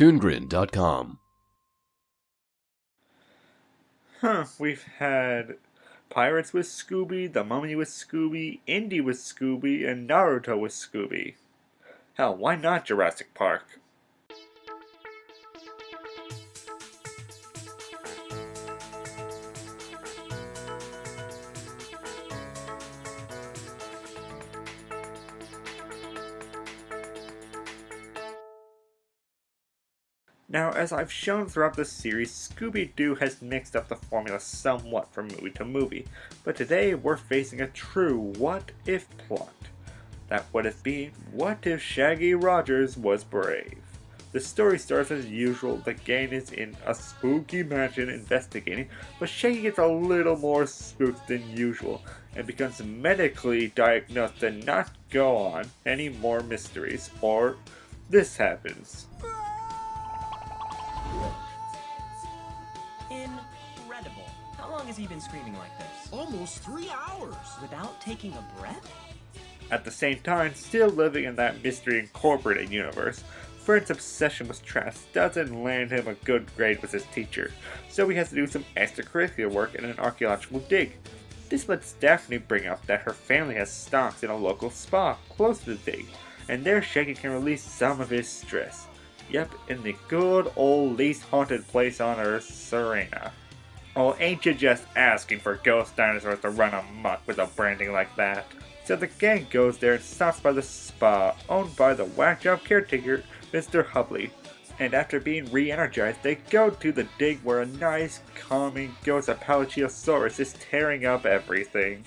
ToonGrin.com. We've had Pirates with Scooby, The Mummy with Scooby, Indy with Scooby, and Naruto with Scooby. Hell, why not Jurassic Park? Now, as I've shown throughout the series, Scooby-Doo has mixed up the formula somewhat from movie to movie, but today we're facing a true what-if plot. That what-if being, what if Shaggy Rogers was brave? The story starts as usual, the gang is in a spooky mansion investigating, but Shaggy gets a little more spooked than usual, and becomes medically diagnosed to not go on any more mysteries, or this happens. Incredible. How long has he been screaming like this? Almost 3 hours. Without taking a breath? At the same time, still living in that Mystery Incorporated universe, Fred's obsession with trash doesn't land him a good grade with his teacher, so he has to do some extracurricular work in an archaeological dig. This lets Daphne bring up that her family has stocks in a local spa close to the dig, and there Shaggy can release some of his stress. Yep, in the good old least haunted place on Earth, Serena. Oh, ain't you just asking for ghost dinosaurs to run amok with a branding like that? So the gang goes there and stops by the spa, owned by the whack-job caretaker, Mr. Hubley. And after being re-energized, they go to the dig where a nice, calming ghost Apalacheosaurus is tearing up everything.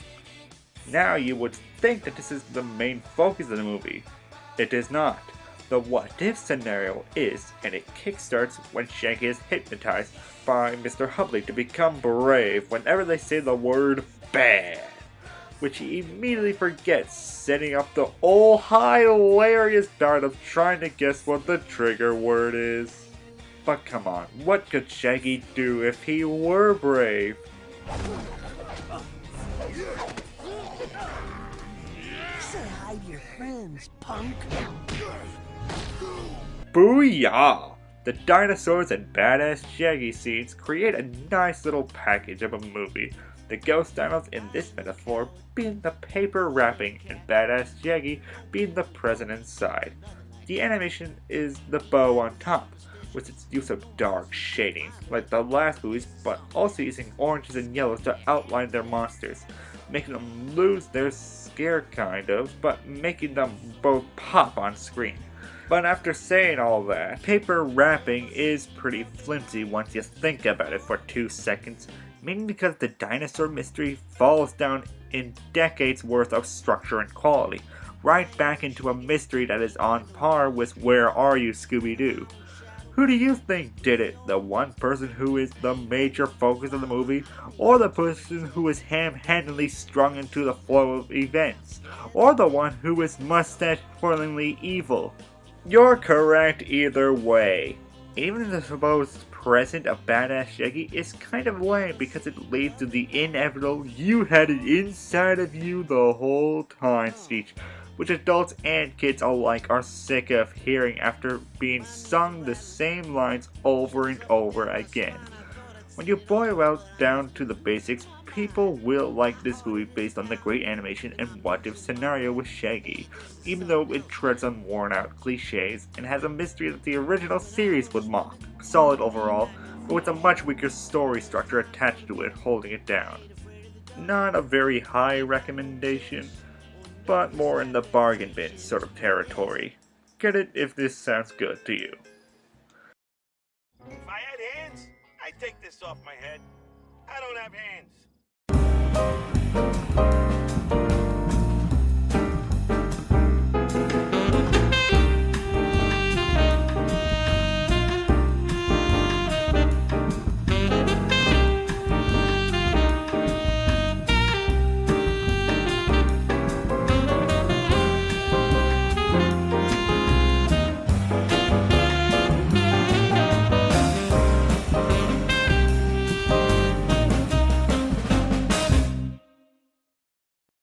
Now you would think that this is the main focus of the movie. It is not. The what-if scenario is, and it kickstarts when Shaggy is hypnotized by Mr. Hubley to become brave whenever they say the word bad, which he immediately forgets, setting up the old hilarious dart of trying to guess what the trigger word is. But come on, what could Shaggy do if he were brave? Say hi to your friends, punk. Booyah! The dinosaurs and badass Shaggy scenes create a nice little package of a movie. The ghost dinos in this metaphor being the paper wrapping and badass Shaggy being the present inside. The animation is the bow on top, with its use of dark shading, like the last movies, but also using oranges and yellows to outline their monsters, making them lose their scare kind of, but making them both pop on screen. But after saying all that, paper wrapping is pretty flimsy once you think about it for 2 seconds, mainly because the dinosaur mystery falls down in decades worth of structure and quality, right back into a mystery that is on par with Where Are You, Scooby-Doo? Who do you think did it? The one person who is the major focus of the movie, or the person who is ham-handedly strung into the flow of events, or the one who is mustache-twirlingly evil? You're correct either way. Even the supposed present of badass Shaggy is kind of lame because it leads to the inevitable "you had it inside of you the whole time" speech, which adults and kids alike are sick of hearing after being sung the same lines over and over again. When you boil it down to the basics, people will like this movie based on the great animation and what-if scenario with Shaggy, even though it treads on worn-out cliches and has a mystery that the original series would mock. Solid overall, but with a much weaker story structure attached to it holding it down. Not a very high recommendation, but more in the bargain bin sort of territory. Get it if this sounds good to you. If I had hands, I'd take this off my head. I don't have hands.